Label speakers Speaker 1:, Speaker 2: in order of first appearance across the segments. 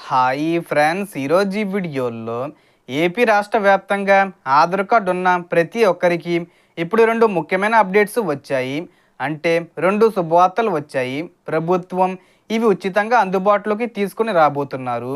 Speaker 1: Hi friends, ఈరోజు ఈ వీడియోలో ఏపీ రాష్ట్ర వ్యాప్తంగా ఆధార్ కార్డు ఉన్న ప్రతి ఒక్కరికి ఇప్పుడు రెండు ముఖ్యమైన అప్డేట్స్ వచ్చాయి. అంటే రెండు శుభవార్తలు వచ్చాయి. ప్రభుత్వం ఇవి ఉచితంగా అందుబాటులోకి తీసుకుని రాబోతున్నారు.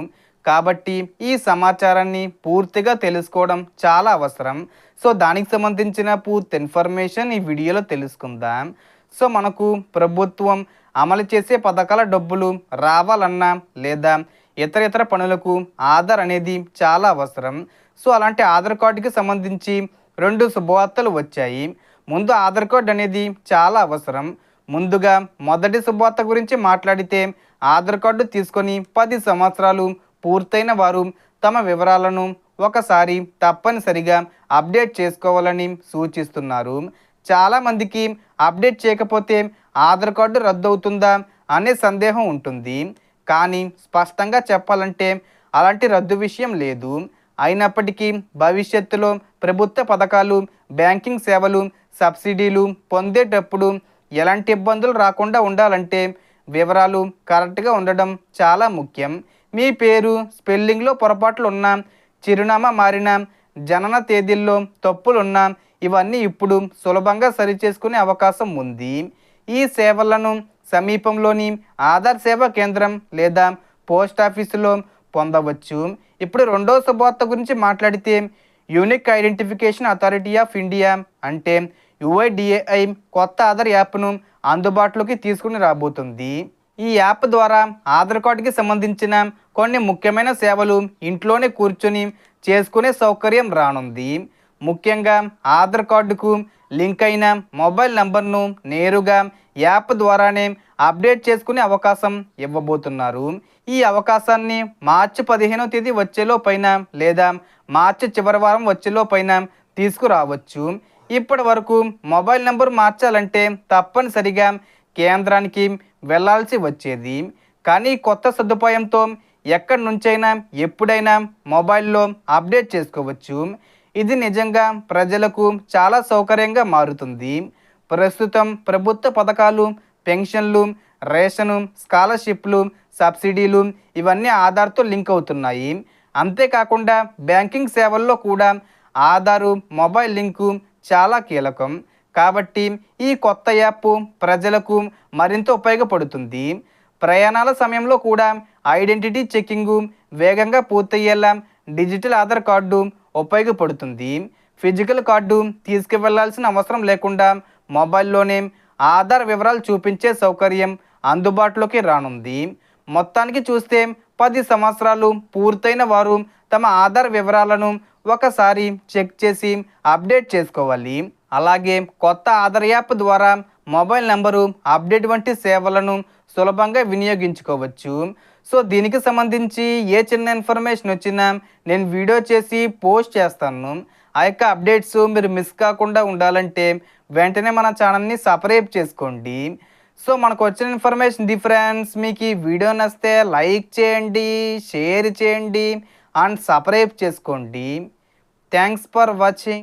Speaker 1: కాబట్టి ఈ సమాచారాన్ని పూర్తిగా తెలుసుకోవడం చాలా అవసరం. సో దానికి సంబంధించిన పూర్తి ఇన్ఫర్మేషన్ ఈ వీడియోలో తెలుసుకుందాం. సో మనకు ప్రభుత్వం అమలు చేసే పథకాల డబ్బులు రావాలన్నా లేదా ఇతర పనులకు ఆధార్ అనేది చాలా అవసరం. సో అలాంటి ఆధార్ కార్డుకి సంబంధించి రెండు శుభవార్తలు వచ్చాయి. ముందు ఆధార్ కార్డు అనేది చాలా అవసరం. ముందుగా మొదటి శుభవార్త గురించి మాట్లాడితే ఆధార్ కార్డు తీసుకొని 10 సంవత్సరాలు పూర్తయిన వారు తమ వివరాలను ఒకసారి తప్పనిసరిగా అప్డేట్ చేసుకోవాలని సూచిస్తున్నారు. చాలామందికి అప్డేట్ చేయకపోతే ఆధార్ కార్డు రద్దు అవుతుందా అనే సందేహం ఉంటుంది. కానీ స్పష్టంగా చెప్పాలంటే అలాంటి రద్దు విషయం లేదు. అయినప్పటికీ భవిష్యత్తులో ప్రభుత్వ పథకాలు, బ్యాంకింగ్ సేవలు, సబ్సిడీలు పొందేటప్పుడు ఎలాంటి ఇబ్బందులు రాకుండా ఉండాలంటే వివరాలు కరెక్ట్గా ఉండడం చాలా ముఖ్యం. మీ పేరు స్పెల్లింగ్లో పొరపాట్లు ఉన్నా, చిరునామా మారినా, జనన తేదీల్లో తప్పులున్నా ఇవన్నీ ఇప్పుడు సులభంగా సరిచేసుకునే అవకాశం ఉంది. ఈ సేవలను సమీపంలోని ఆధార్ సేవా కేంద్రం లేదా పోస్ట్ ఆఫీసులో పొందవచ్చు. ఇప్పుడు రెండో శుభవార్త గురించి మాట్లాడితే unique identification authority of India అంటే యుఐడిఏఐ కొత్త ఆధార్ యాప్ను అందుబాటులోకి తీసుకుని రాబోతుంది. ఈ యాప్ ద్వారా ఆధార్ కార్డుకి సంబంధించిన కొన్ని ముఖ్యమైన సేవలు ఇంట్లోనే కూర్చొని చేసుకునే సౌకర్యం రానుంది. ముఖ్యంగా ఆధార్ కార్డుకు లింక్ అయిన మొబైల్ నంబర్ను నేరుగా యాప్ ద్వారానే అప్డేట్ చేసుకునే అవకాశం ఇవ్వబోతున్నారు. ఈ అవకాశాన్ని మార్చి 15వ తేదీ వచ్చేలోపైన లేదా మార్చి చివరి వారం వచ్చేలోపైన తీసుకురావచ్చు. ఇప్పటి వరకు మొబైల్ నెంబర్ మార్చాలంటే తప్పనిసరిగా కేంద్రానికి వెళ్లాల్సి వచ్చేది. కానీ కొత్త సదుపాయంతో ఎక్కడి నుంచైనా ఎప్పుడైనా మొబైల్లో అప్డేట్ చేసుకోవచ్చు. ఇది నిజంగా ప్రజలకు చాలా సౌకర్యంగా మారుతుంది. ప్రస్తుతం ప్రభుత్వ పథకాలు, పెన్షన్లు, రేషను, స్కాలర్షిప్లు, సబ్సిడీలు ఇవన్నీ ఆధార్తో లింక్ అవుతున్నాయి. అంతేకాకుండా బ్యాంకింగ్ సేవల్లో కూడా ఆధారు, మొబైల్ లింకు చాలా కీలకం. కాబట్టి ఈ కొత్త యాప్ ప్రజలకు మరింత ఉపయోగపడుతుంది. ప్రయాణాల సమయంలో కూడా ఐడెంటిటీ చెకింగు వేగంగా పూర్తయ్యేలా డిజిటల్ ఆధార్ కార్డు ఉపయోగపడుతుంది. ఫిజికల్ కార్డు తీసుకువెళ్లాల్సిన అవసరం లేకుండా మొబైల్లోనే ఆధార్ వివరాలు చూపించే సౌకర్యం అందుబాటులోకి రానుంది. మొత్తానికి చూస్తే 10 సంవత్సరాలు పూర్తయిన వారు తమ ఆధార్ వివరాలను ఒకసారి చెక్ చేసి అప్డేట్ చేసుకోవాలి. అలాగే కొత్త ఆధార్ యాప్ ద్వారా మొబైల్ నంబరు అప్డేట్ వంటి సేవలను సులభంగా వినియోగించుకోవచ్చు. సో దీనికి సంబంధించి ఏ చిన్న ఇన్ఫర్మేషన్ వచ్చినా నేను వీడియో చేసి పోస్ట్ చేస్తాను. ఆ యొక్క అప్డేట్స్ మీరు మిస్ కాకుండా ఉండాలంటే వెంటనే మన ఛానల్ని సబ్స్క్రైబ్ చేసుకోండి. సో మనకు వచ్చిన ఇన్ఫర్మేషన్ ఫ్రెండ్స్, మీకు ఈ వీడియో నచ్చితే లైక్ చేయండి, షేర్ చేయండి అండ్ సబ్స్క్రైబ్ చేసుకోండి. Thanks for watching.